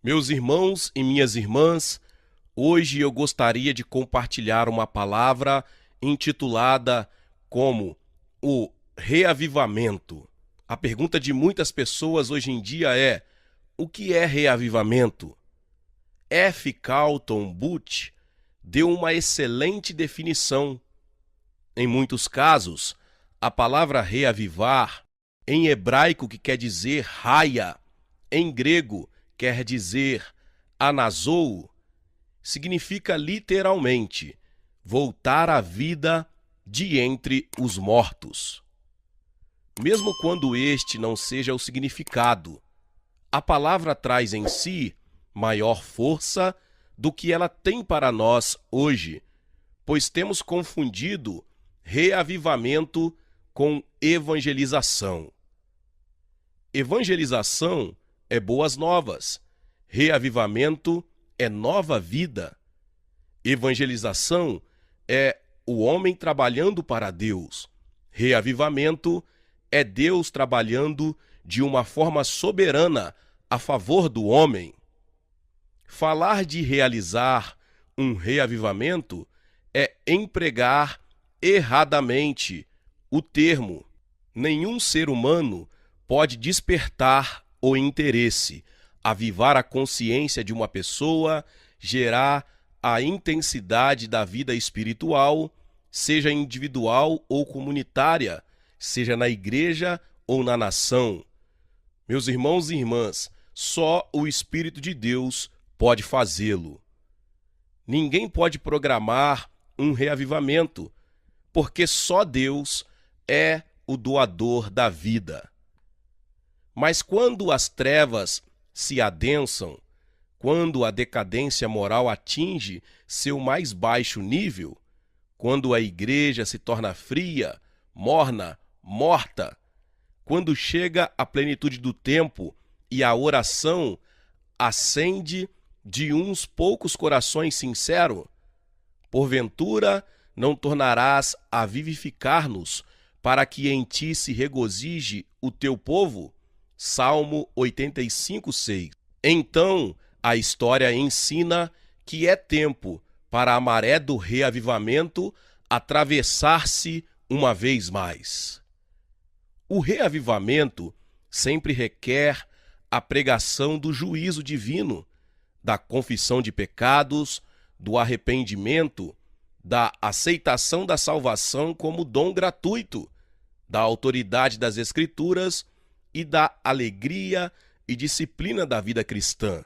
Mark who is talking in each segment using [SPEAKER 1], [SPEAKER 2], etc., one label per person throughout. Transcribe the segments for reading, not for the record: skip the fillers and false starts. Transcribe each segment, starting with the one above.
[SPEAKER 1] Meus irmãos e minhas irmãs, hoje eu gostaria de compartilhar uma palavra intitulada como o reavivamento. A pergunta de muitas pessoas hoje em dia é: o que é reavivamento? F. Carlton Booth deu uma excelente definição. Em muitos casos, a palavra reavivar, em hebraico que quer dizer raia, em grego quer dizer anazou, significa literalmente voltar à vida de entre os mortos. Mesmo quando este não seja o significado, a palavra traz em si maior força do que ela tem para nós hoje, pois temos confundido reavivamento com evangelização. Evangelização é boas novas, reavivamento é nova vida. Evangelização é o homem trabalhando para Deus, reavivamento é Deus trabalhando de uma forma soberana a favor do homem. Falar de realizar um reavivamento é empregar erradamente o termo. Nenhum ser humano pode despertar o interesse, avivar a consciência de uma pessoa, gerar a intensidade da vida espiritual, seja individual ou comunitária, seja na igreja ou na nação. Meus irmãos e irmãs, só o Espírito de Deus pode fazê-lo. Ninguém pode programar um reavivamento, porque só Deus é o doador da vida. Mas quando as trevas se adensam, quando a decadência moral atinge seu mais baixo nível, quando a igreja se torna fria, morna, morta, quando chega a plenitude do tempo e a oração acende de uns poucos corações sinceros, porventura não tornarás a vivificar-nos para que em ti se regozije o teu povo? Salmo 85:6. Então, a história ensina que é tempo para a maré do reavivamento atravessar-se uma vez mais. O reavivamento sempre requer a pregação do juízo divino, da confissão de pecados, do arrependimento, da aceitação da salvação como dom gratuito, da autoridade das Escrituras e da alegria e disciplina da vida cristã.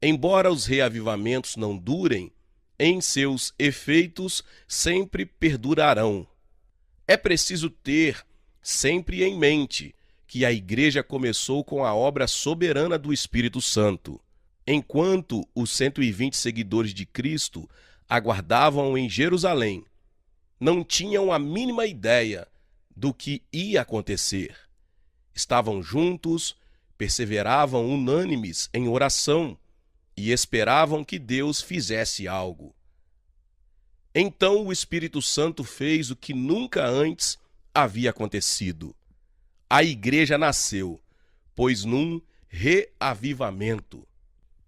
[SPEAKER 1] Embora os reavivamentos não durem, em seus efeitos sempre perdurarão. É preciso ter sempre em mente que a igreja começou com a obra soberana do Espírito Santo. Enquanto os 120 seguidores de Cristo aguardavam em Jerusalém, não tinham a mínima ideia do que ia acontecer. Estavam juntos, perseveravam unânimes em oração e esperavam que Deus fizesse algo. Então o Espírito Santo fez o que nunca antes havia acontecido. A igreja nasceu, pois num reavivamento.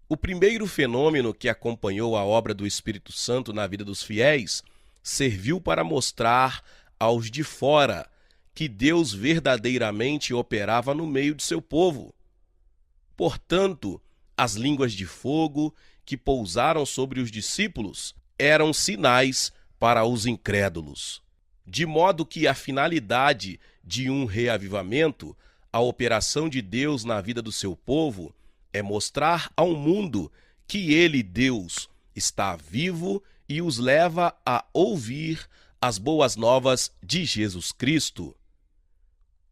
[SPEAKER 1] O primeiro fenômeno que acompanhou a obra do Espírito Santo na vida dos fiéis serviu para mostrar aos de fora que Deus verdadeiramente operava no meio de seu povo. Portanto, as línguas de fogo que pousaram sobre os discípulos eram sinais para os incrédulos. De modo que a finalidade de um reavivamento, a operação de Deus na vida do seu povo, é mostrar ao mundo que ele, Deus, está vivo e os leva a ouvir as boas novas de Jesus Cristo.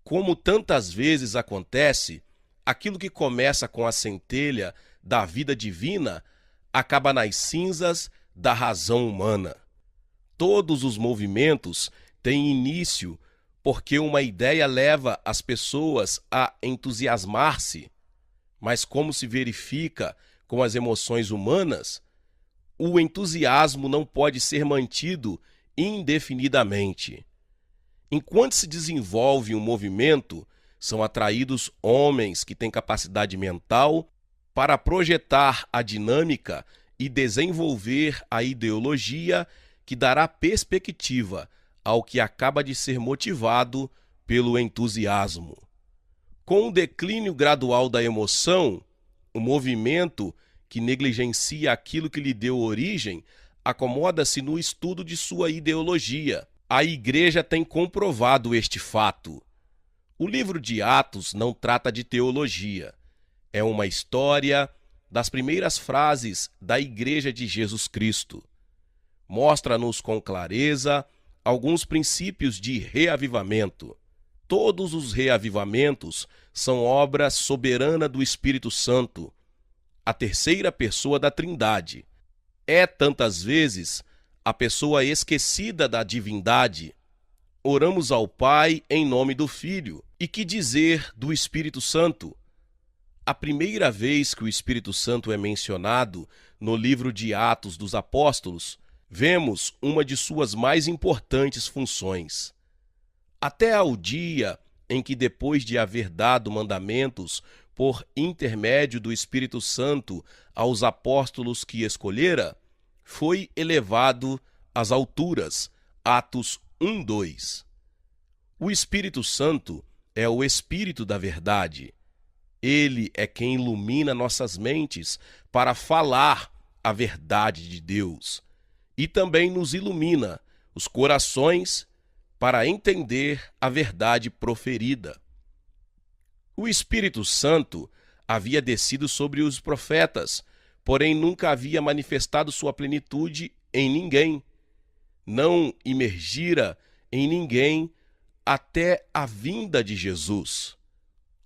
[SPEAKER 1] Como tantas vezes acontece, aquilo que começa com a centelha da vida divina acaba nas cinzas da razão humana. Todos os movimentos têm início porque uma ideia leva as pessoas a entusiasmar-se, mas como se verifica com as emoções humanas, o entusiasmo não pode ser mantido indefinidamente. Enquanto se desenvolve um movimento, são atraídos homens que têm capacidade mental para projetar a dinâmica e desenvolver a ideologia que dará perspectiva ao que acaba de ser motivado pelo entusiasmo. Com o declínio gradual da emoção, o movimento que negligencia aquilo que lhe deu origem acomoda-se no estudo de sua ideologia. A Igreja tem comprovado este fato. O livro de Atos não trata de teologia. É uma história das primeiras frases da Igreja de Jesus Cristo. Mostra-nos com clareza alguns princípios de reavivamento. Todos os reavivamentos são obra soberana do Espírito Santo, a terceira pessoa da Trindade. É tantas vezes a pessoa esquecida da divindade. Oramos ao Pai em nome do Filho. E que dizer do Espírito Santo? A primeira vez que o Espírito Santo é mencionado no livro de Atos dos Apóstolos, vemos uma de suas mais importantes funções. Até ao dia em que, depois de haver dado mandamentos por intermédio do Espírito Santo aos apóstolos que escolhera, foi elevado às alturas. Atos 1:2. O Espírito Santo é o Espírito da verdade. Ele é quem ilumina nossas mentes para falar a verdade de Deus e também nos ilumina os corações para entender a verdade proferida. O Espírito Santo havia descido sobre os profetas, porém nunca havia manifestado sua plenitude em ninguém. Não imergira em ninguém até a vinda de Jesus.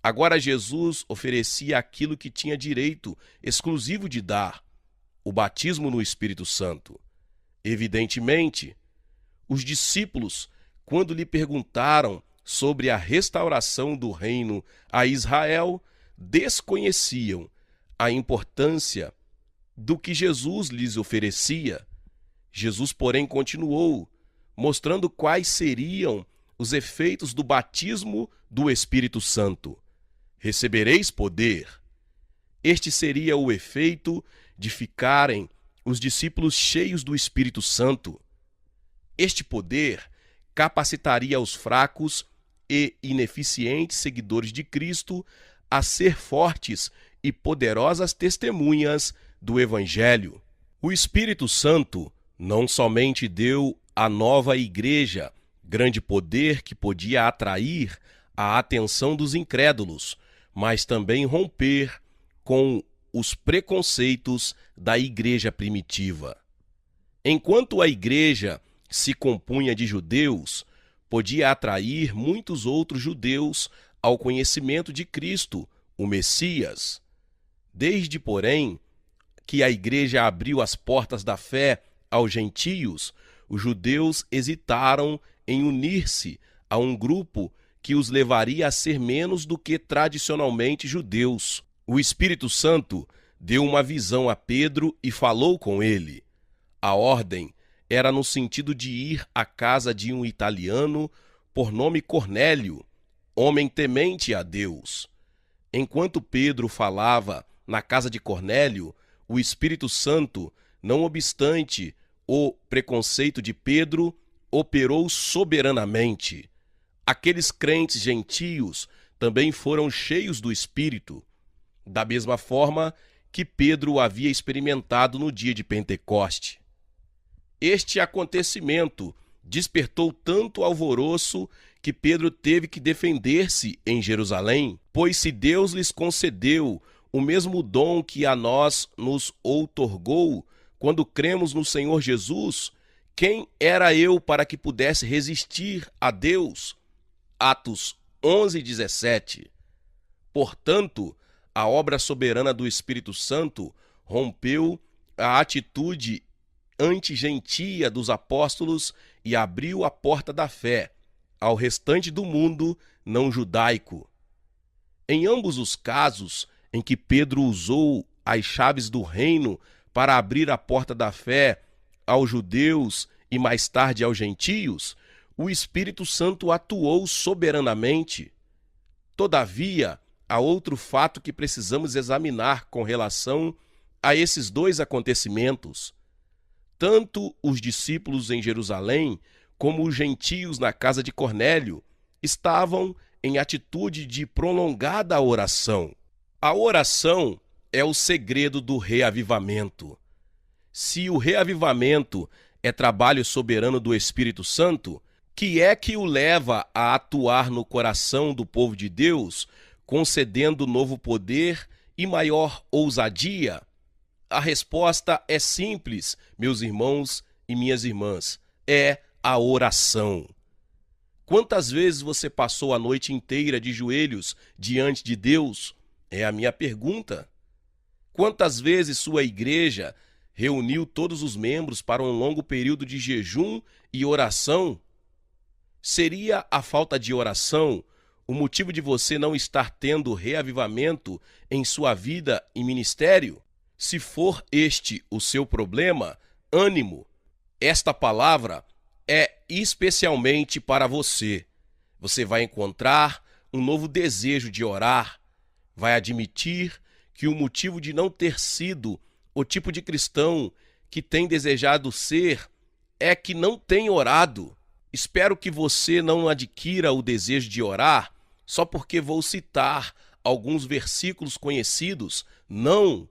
[SPEAKER 1] Agora Jesus oferecia aquilo que tinha direito exclusivo de dar, o batismo no Espírito Santo. Evidentemente, os discípulos, quando lhe perguntaram sobre a restauração do reino a Israel, desconheciam a importância do que Jesus lhes oferecia. Jesus, porém, continuou, mostrando quais seriam os efeitos do batismo do Espírito Santo. Recebereis poder. Este seria o efeito de ficarem os discípulos cheios do Espírito Santo. Este poder capacitaria os fracos e ineficientes seguidores de Cristo a ser fortes e poderosas testemunhas do Evangelho. O Espírito Santo não somente deu à nova igreja grande poder que podia atrair a atenção dos incrédulos, mas também romper com os preconceitos da igreja primitiva. Enquanto a igreja se compunha de judeus, podia atrair muitos outros judeus ao conhecimento de Cristo, o Messias. Desde, porém, que a igreja abriu as portas da fé aos gentios, os judeus hesitaram em unir-se a um grupo que os levaria a ser menos do que tradicionalmente judeus. O Espírito Santo deu uma visão a Pedro e falou com ele. A ordem era no sentido de ir à casa de um italiano por nome Cornélio, homem temente a Deus. Enquanto Pedro falava na casa de Cornélio, o Espírito Santo, não obstante o preconceito de Pedro, operou soberanamente. Aqueles crentes gentios também foram cheios do Espírito, da mesma forma que Pedro havia experimentado no dia de Pentecoste. Este acontecimento despertou tanto alvoroço que Pedro teve que defender-se em Jerusalém, pois se Deus lhes concedeu o mesmo dom que a nós nos outorgou quando cremos no Senhor Jesus, quem era eu para que pudesse resistir a Deus? Atos 11:17. Portanto, a obra soberana do Espírito Santo rompeu a atitude antigentia dos apóstolos e abriu a porta da fé ao restante do mundo não judaico. Em ambos os casos em que Pedro usou as chaves do reino para abrir a porta da fé aos judeus e mais tarde aos gentios, o Espírito Santo atuou soberanamente. Todavia, há outro fato que precisamos examinar com relação a esses dois acontecimentos. Tanto os discípulos em Jerusalém, como os gentios na casa de Cornélio, estavam em atitude de prolongada oração. A oração é o segredo do reavivamento. Se o reavivamento é trabalho soberano do Espírito Santo, que é que o leva a atuar no coração do povo de Deus, concedendo novo poder e maior ousadia? A resposta é simples, meus irmãos e minhas irmãs, é a oração. Quantas vezes você passou a noite inteira de joelhos diante de Deus? É a minha pergunta. Quantas vezes sua igreja reuniu todos os membros para um longo período de jejum e oração? Seria a falta de oração o motivo de você não estar tendo reavivamento em sua vida e ministério? Se for este o seu problema, ânimo. Esta palavra é especialmente para você. Você vai encontrar um novo desejo de orar, vai admitir que o motivo de não ter sido o tipo de cristão que tem desejado ser é que não tem orado. Espero que você não adquira o desejo de orar só porque vou citar alguns versículos conhecidos. Não!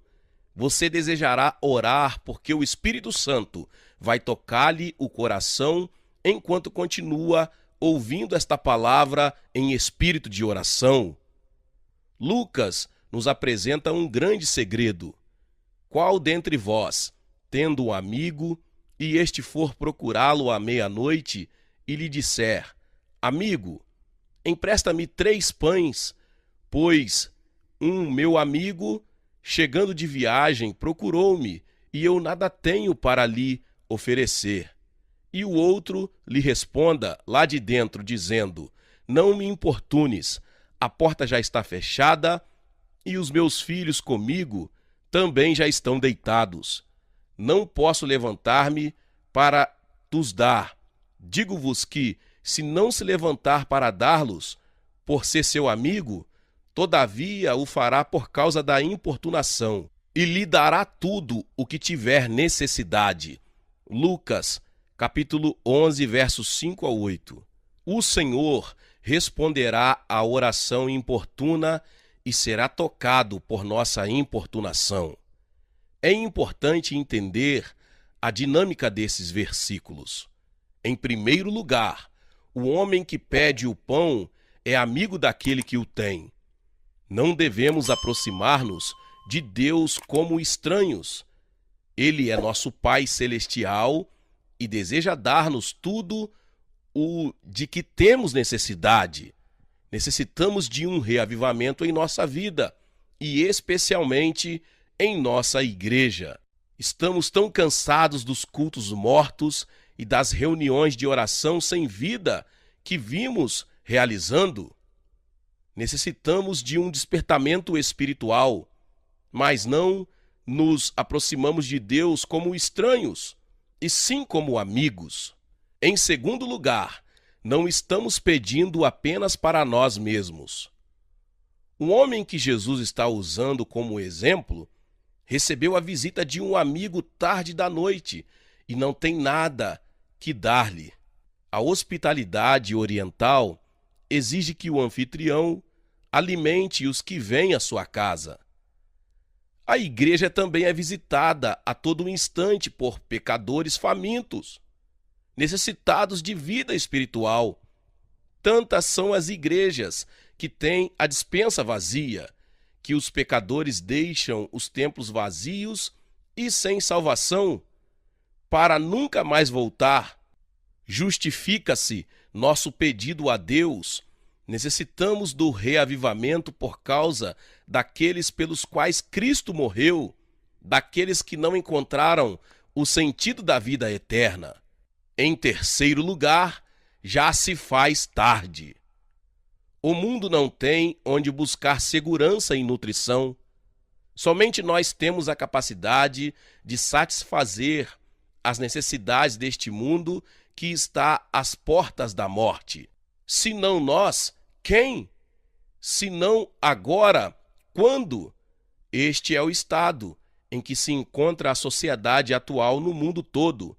[SPEAKER 1] Você desejará orar porque o Espírito Santo vai tocar-lhe o coração enquanto continua ouvindo esta palavra em espírito de oração. Lucas nos apresenta um grande segredo. Qual dentre vós, tendo um amigo, e este for procurá-lo à meia-noite, e lhe disser: Amigo, empresta-me 3 pães, pois um meu amigo, chegando de viagem, procurou-me, e eu nada tenho para lhe oferecer. E o outro lhe responda lá de dentro, dizendo: Não me importunes, a porta já está fechada, e os meus filhos comigo também já estão deitados. Não posso levantar-me para tos dar. Digo-vos que, se não se levantar para dar-los, por ser seu amigo, todavia o fará por causa da importunação, e lhe dará tudo o que tiver necessidade. Lucas, capítulo 11, versos 5 a 8. O Senhor responderá à oração importuna e será tocado por nossa importunação. É importante entender a dinâmica desses versículos. Em primeiro lugar, o homem que pede o pão é amigo daquele que o tem. Não devemos aproximar-nos de Deus como estranhos. Ele é nosso Pai Celestial e deseja dar-nos tudo o de que temos necessidade. Necessitamos de um reavivamento em nossa vida e especialmente em nossa igreja. Estamos tão cansados dos cultos mortos e das reuniões de oração sem vida que vimos realizando. Necessitamos de um despertamento espiritual, mas não nos aproximamos de Deus como estranhos, e sim como amigos. Em segundo lugar, não estamos pedindo apenas para nós mesmos. O homem que Jesus está usando como exemplo recebeu a visita de um amigo tarde da noite e não tem nada que dar-lhe. A hospitalidade oriental exige que o anfitrião alimente os que vêm à sua casa. A igreja também é visitada a todo instante por pecadores famintos, necessitados de vida espiritual. Tantas são as igrejas que têm a despensa vazia, que os pecadores deixam os templos vazios e sem salvação, para nunca mais voltar. Justifica-se nosso pedido a Deus. Necessitamos do reavivamento por causa daqueles pelos quais Cristo morreu, daqueles que não encontraram o sentido da vida eterna. Em terceiro lugar, já se faz tarde. O mundo não tem onde buscar segurança e nutrição. Somente nós temos a capacidade de satisfazer as necessidades deste mundo que está às portas da morte. Se não nós, quem? Se não agora, quando? Este é o estado em que se encontra a sociedade atual no mundo todo.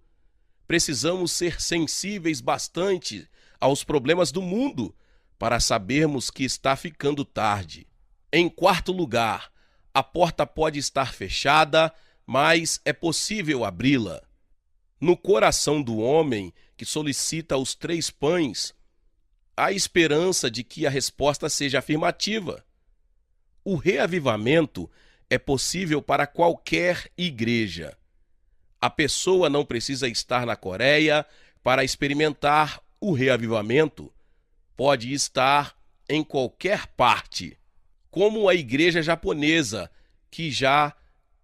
[SPEAKER 1] Precisamos ser sensíveis bastante aos problemas do mundo para sabermos que está ficando tarde. Em quarto lugar, a porta pode estar fechada, mas é possível abri-la. No coração do homem que solicita os 3 pães, há esperança de que a resposta seja afirmativa. O reavivamento é possível para qualquer igreja. A pessoa não precisa estar na Coreia para experimentar o reavivamento. Pode estar em qualquer parte, como a igreja japonesa, que já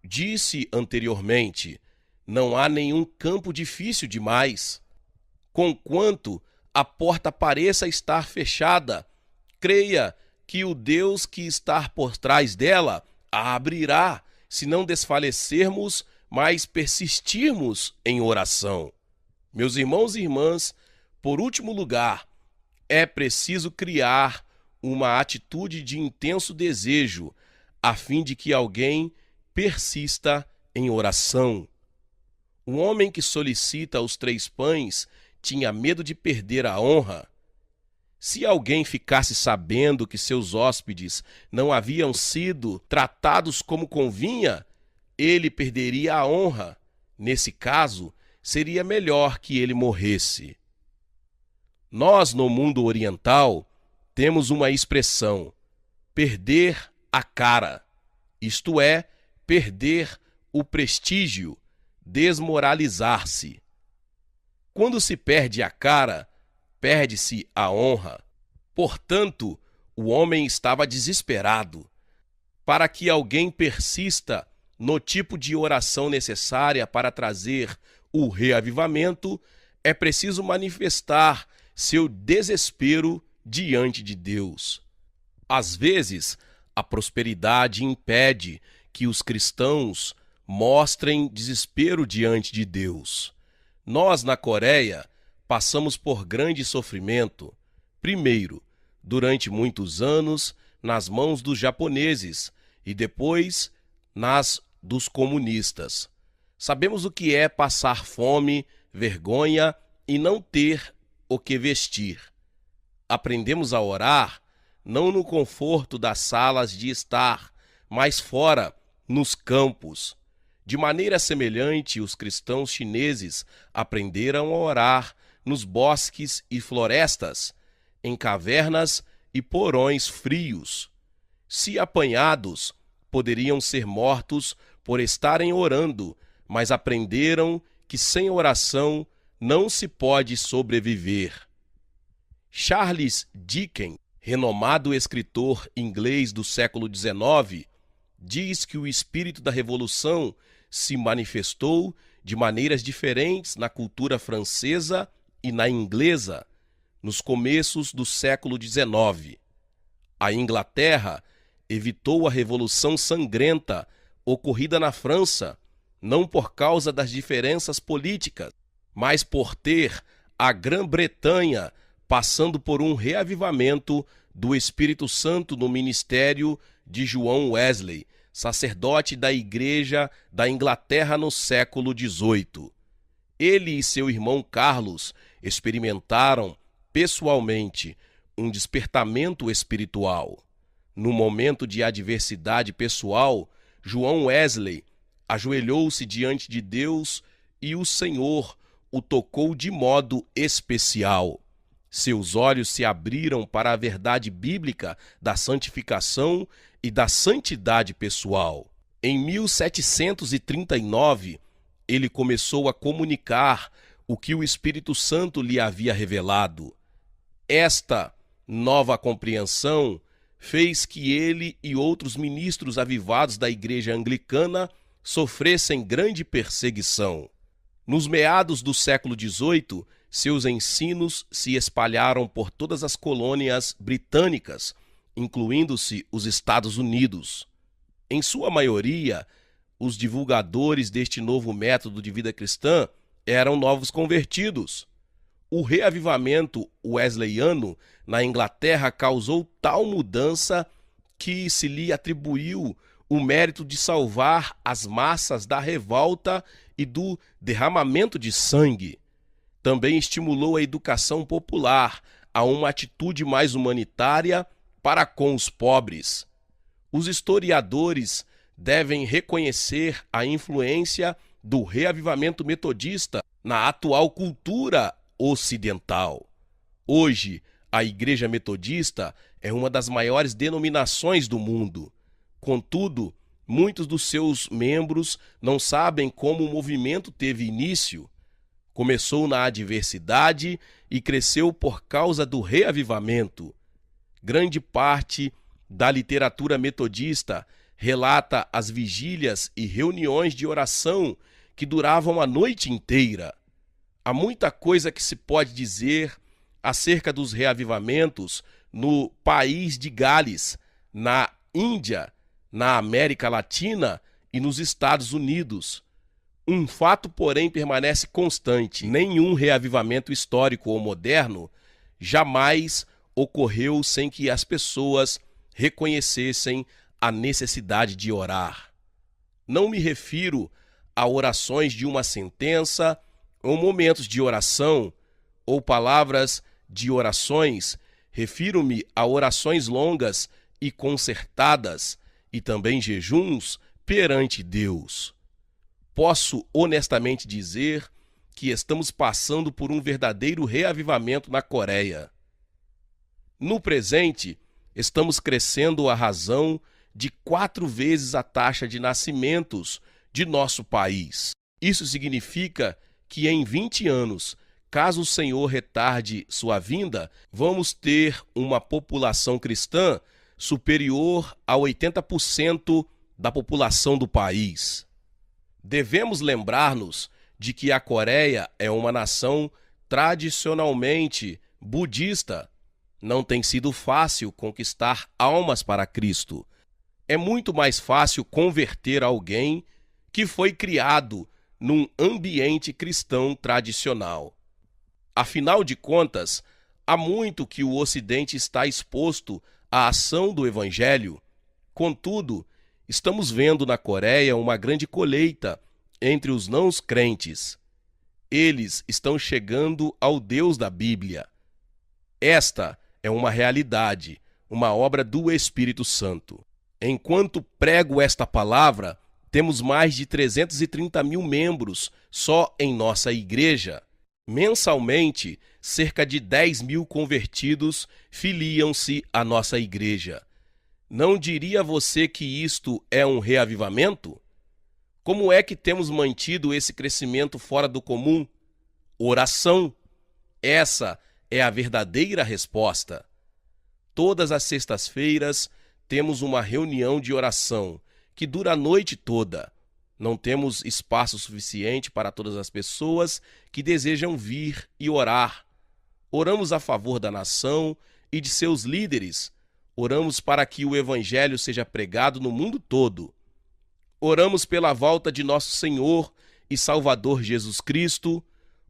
[SPEAKER 1] disse anteriormente, não há nenhum campo difícil demais. Conquanto a porta pareça estar fechada, creia que o Deus que está por trás dela a abrirá, se não desfalecermos, mas persistirmos em oração. Meus irmãos e irmãs, por último lugar, é preciso criar uma atitude de intenso desejo, a fim de que alguém persista em oração. O homem que solicita os 3 pães tinha medo de perder a honra. Se alguém ficasse sabendo que seus hóspedes não haviam sido tratados como convinha, ele perderia a honra. Nesse caso, seria melhor que ele morresse. Nós, no mundo oriental, temos uma expressão: perder a cara, isto é, perder o prestígio, desmoralizar-se. Quando se perde a cara, perde-se a honra. Portanto, o homem estava desesperado. Para que alguém persista no tipo de oração necessária para trazer o reavivamento, é preciso manifestar seu desespero diante de Deus. Às vezes, a prosperidade impede que os cristãos mostrem desespero diante de Deus. Nós, na Coreia, passamos por grande sofrimento. Primeiro, durante muitos anos, nas mãos dos japoneses e depois nas dos comunistas. Sabemos o que é passar fome, vergonha e não ter o que vestir. Aprendemos a orar não no conforto das salas de estar, mas fora, nos campos. De maneira semelhante, os cristãos chineses aprenderam a orar nos bosques e florestas, em cavernas e porões frios. Se apanhados, poderiam ser mortos por estarem orando, mas aprenderam que sem oração não se pode sobreviver. Charles Dickens, renomado escritor inglês do século XIX, diz que o espírito da Revolução se manifestou de maneiras diferentes na cultura francesa e na inglesa, nos começos do século XIX. A Inglaterra evitou a Revolução Sangrenta ocorrida na França, não por causa das diferenças políticas, mas por ter a Grã-Bretanha passando por um reavivamento do Espírito Santo no ministério de João Wesley, sacerdote da Igreja da Inglaterra no século XVIII. Ele e seu irmão Carlos experimentaram pessoalmente um despertamento espiritual. No momento de adversidade pessoal, João Wesley ajoelhou-se diante de Deus e o Senhor o tocou de modo especial. Seus olhos se abriram para a verdade bíblica da santificação e da santidade pessoal. Em 1739, ele começou a comunicar o que o Espírito Santo lhe havia revelado. Esta nova compreensão fez que ele e outros ministros avivados da Igreja Anglicana sofressem grande perseguição. Nos meados do século XVIII, seus ensinos se espalharam por todas as colônias britânicas, incluindo-se os Estados Unidos. Em sua maioria, os divulgadores deste novo método de vida cristã eram novos convertidos. O reavivamento wesleyano na Inglaterra causou tal mudança que se lhe atribuiu o mérito de salvar as massas da revolta e do derramamento de sangue. Também estimulou a educação popular a uma atitude mais humanitária para com os pobres. Os historiadores devem reconhecer a influência do reavivamento metodista na atual cultura ocidental. Hoje, a Igreja Metodista é uma das maiores denominações do mundo. Contudo, muitos dos seus membros não sabem como o movimento teve início. Começou na adversidade e cresceu por causa do reavivamento. Grande parte da literatura metodista relata as vigílias e reuniões de oração que duravam a noite inteira. Há muita coisa que se pode dizer acerca dos reavivamentos no país de Gales, na Índia, na América Latina e nos Estados Unidos. Um fato, porém, permanece constante: nenhum reavivamento histórico ou moderno jamais ocorreu sem que as pessoas reconhecessem a necessidade de orar. Não me refiro a orações de uma sentença, ou momentos de oração, ou palavras de orações. Refiro-me a orações longas e concertadas, e também jejuns perante Deus. Posso honestamente dizer que estamos passando por um verdadeiro reavivamento na Coreia. No presente, estamos crescendo à razão de 4 vezes a taxa de nascimentos de nosso país. Isso significa que em 20 anos, caso o Senhor retarde sua vinda, vamos ter uma população cristã superior a 80% da população do país. Devemos lembrar-nos de que a Coreia é uma nação tradicionalmente budista. Não tem sido fácil conquistar almas para Cristo. É muito mais fácil converter alguém que foi criado num ambiente cristão tradicional. Afinal de contas, há muito que o Ocidente está exposto à ação do Evangelho. Contudo, estamos vendo na Coreia uma grande colheita entre os não-crentes. Eles estão chegando ao Deus da Bíblia. Esta é uma realidade, uma obra do Espírito Santo. Enquanto prego esta palavra, temos mais de 330 mil membros só em nossa igreja. Mensalmente, cerca de 10 mil convertidos filiam-se à nossa igreja. Não diria você que isto é um reavivamento? Como é que temos mantido esse crescimento fora do comum? Oração. Essa é a verdadeira resposta. Todas as sextas-feiras temos uma reunião de oração que dura a noite toda. Não temos espaço suficiente para todas as pessoas que desejam vir e orar. Oramos a favor da nação e de seus líderes. Oramos para que o Evangelho seja pregado no mundo todo. Oramos pela volta de nosso Senhor e Salvador Jesus Cristo.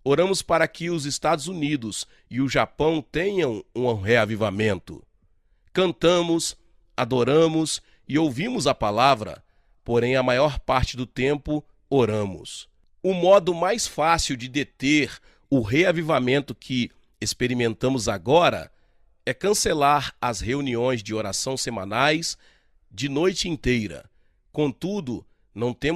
[SPEAKER 1] Oramos para que os Estados Unidos e o Japão tenham um reavivamento. Cantamos, adoramos e ouvimos a palavra, porém a maior parte do tempo oramos. O modo mais fácil de deter o reavivamento que experimentamos agora é cancelar as reuniões de oração semanais de noite inteira. Contudo, não temos